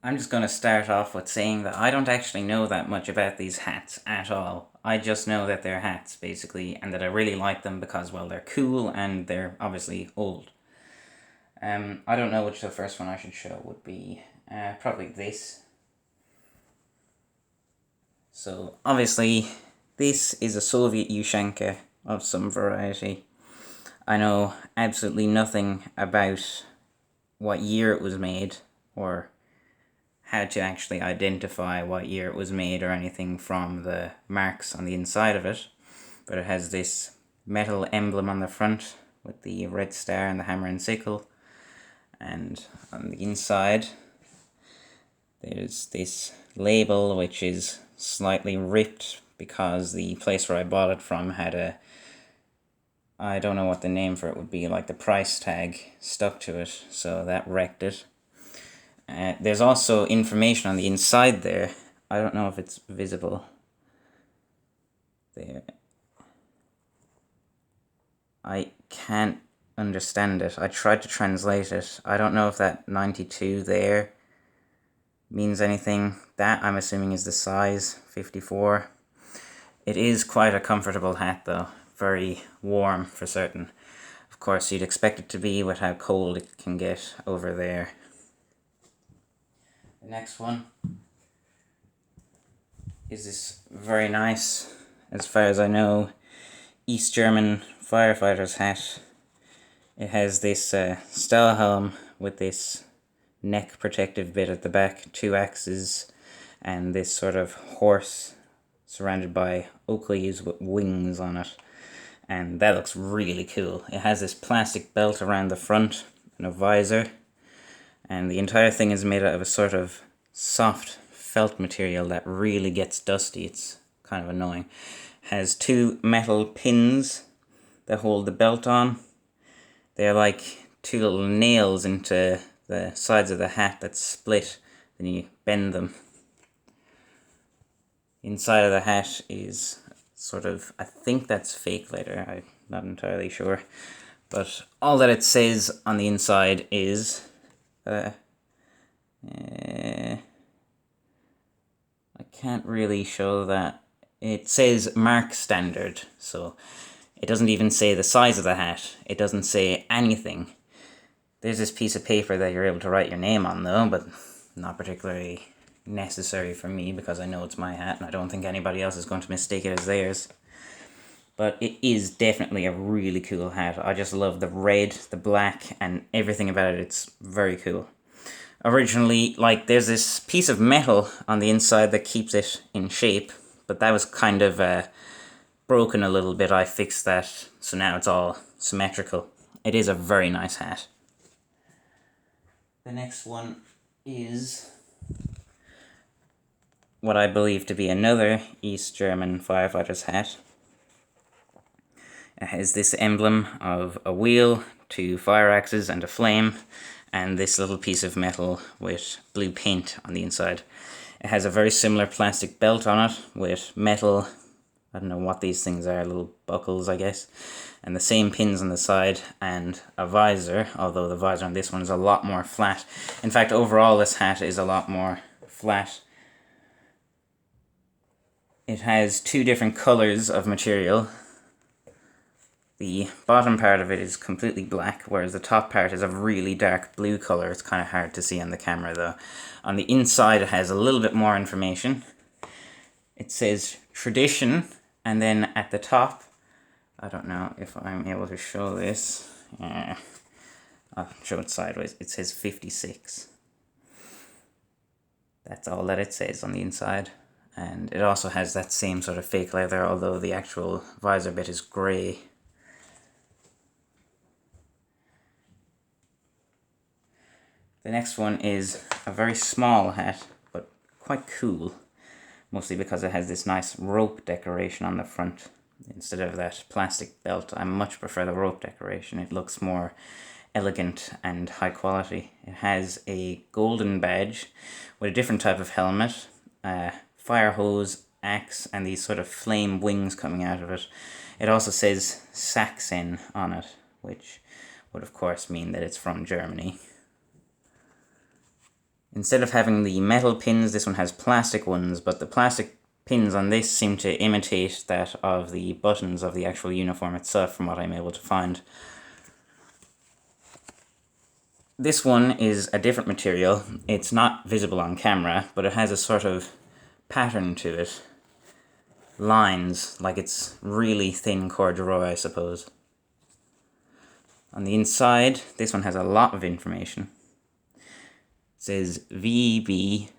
I'm just going to start off with saying that I don't actually know that much about these hats at all. I just know that they're hats, basically, and that I really like them because, well, they're cool and they're obviously old. I don't know which the first one I should show would be. Probably this. So, obviously, this is a Soviet Ushanka of some variety. I know absolutely nothing about what year it was made, or how to actually identify what year it was made or anything from the marks on the inside of it. But it has this metal emblem on the front with the red star and the hammer and sickle. And on the inside, there's this label which is slightly ripped because the place where I bought it from had a, I don't know what the name for it would be, like the price tag stuck to it, so that wrecked it. There's also information on the inside there. I don't know if it's visible. There. I can't understand it. I tried to translate it. I don't know if that 92 there means anything. That, I'm assuming, is the size, 54. It is quite a comfortable hat, though. Very warm, for certain. Of course, you'd expect it to be with how cold it can get over there. The next one is this very nice, as far as I know, East German firefighter's hat. It has this Stahlhelm with this neck protective bit at the back, 2 axes, and this sort of horse surrounded by oak leaves with wings on it. And that looks really cool. It has this plastic belt around the front and a visor, and the entire thing is made out of a sort of soft felt material that really gets dusty. It's kind of annoying. Has 2 metal pins that hold the belt on. They're like 2 little nails into the sides of the hat that split, then you bend them. Inside of the hat is sort of, I think that's fake leather, I'm not entirely sure. But all that it says on the inside is, I can't really show that. It says mark standard, so it doesn't even say the size of the hat. It doesn't say anything. There's this piece of paper that you're able to write your name on, though, but not particularly necessary for me because I know it's my hat and I don't think anybody else is going to mistake it as theirs. But it is definitely a really cool hat. I just love the red, the black, and everything about it. It's very cool. Originally, like, there's this piece of metal on the inside that keeps it in shape, but that was kind of broken a little bit. I fixed that, so now it's all symmetrical. It is a very nice hat. The next one is what I believe to be another East German firefighter's hat. It has this emblem of a wheel, 2 fire axes and a flame, and this little piece of metal with blue paint on the inside. It has a very similar plastic belt on it with metal, I don't know what these things are, little buckles I guess, and the same pins on the side, and a visor, although the visor on this one is a lot more flat. In fact, overall this hat is a lot more flat. It has 2 different colours of material. The bottom part of it is completely black, whereas the top part is a really dark blue colour. It's kind of hard to see on the camera though. On the inside it has a little bit more information. It says tradition, and then at the top, I don't know if I'm able to show this. I'll show it sideways. It says 56. That's all that it says on the inside. And it also has that same sort of fake leather, although the actual visor bit is grey. The next one is a very small hat, but quite cool. Mostly because it has this nice rope decoration on the front instead of that plastic belt. I much prefer the rope decoration. It looks more elegant and high quality. It has a golden badge with a different type of helmet, fire hose, axe, and these sort of flame wings coming out of it. It also says Sachsen on it, which would of course mean that it's from Germany. Instead of having the metal pins, this one has plastic ones, but the plastic pins on this seem to imitate that of the buttons of the actual uniform itself, from what I'm able to find. This one is a different material. It's not visible on camera, but it has a sort of pattern to it. Lines, like it's really thin corduroy, I suppose. On the inside, this one has a lot of information. It says VB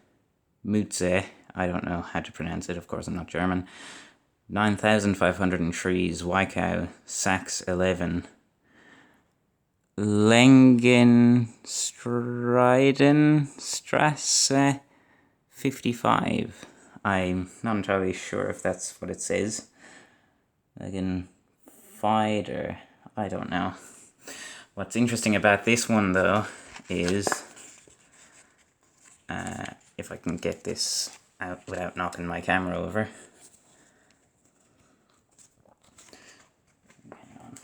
Mutze, I don't know how to pronounce it, of course I'm not German, 9503 Zwickau, Sachs 11, Strasse 55. I'm not entirely sure if that's what it says. Fider, I don't know. What's interesting about this one, though, is if I can get this out without knocking my camera over. Hang on.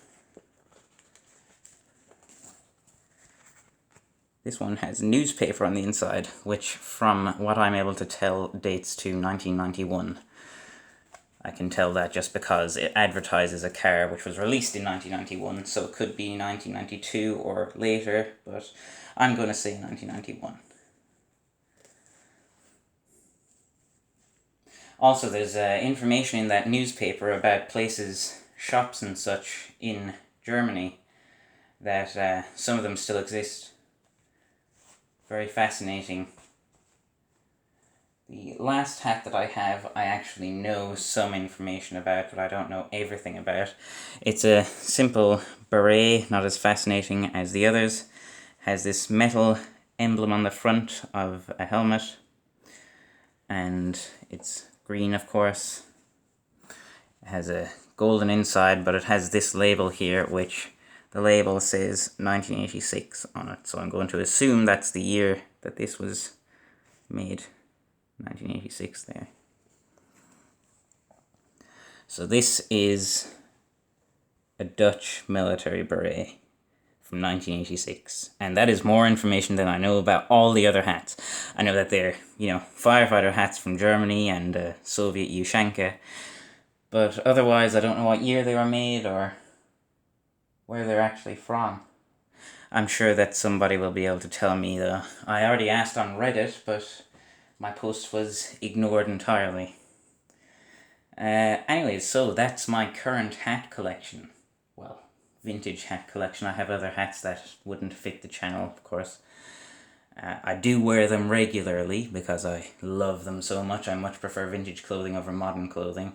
This one has newspaper on the inside, which, from what I'm able to tell, dates to 1991. I can tell that just because it advertises a car which was released in 1991, so it could be 1992 or later, but I'm going to say 1991. Also, there's information in that newspaper about places, shops and such in Germany, that some of them still exist. Very fascinating. The last hat that I have, I actually know some information about, but I don't know everything about. It's a simple beret, not as fascinating as the others. Has this metal emblem on the front of a helmet, and it's green, of course. It has a golden inside, but it has this label here, which the label says 1986 on it. So I'm going to assume that's the year that this was made. 1986 there. So this is a Dutch military beret from 1986, and that is more information than I know about all the other hats. I know that they're, firefighter hats from Germany and Soviet Ushanka, but otherwise I don't know what year they were made or where they're actually from. I'm sure that somebody will be able to tell me, though. I already asked on Reddit, but my post was ignored entirely. Anyways, so that's my current hat collection. Well, vintage hat collection. I have other hats that wouldn't fit the channel, of course. I do wear them regularly because I love them so much. I much prefer vintage clothing over modern clothing.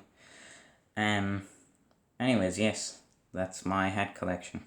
Anyways, yes, that's my hat collection.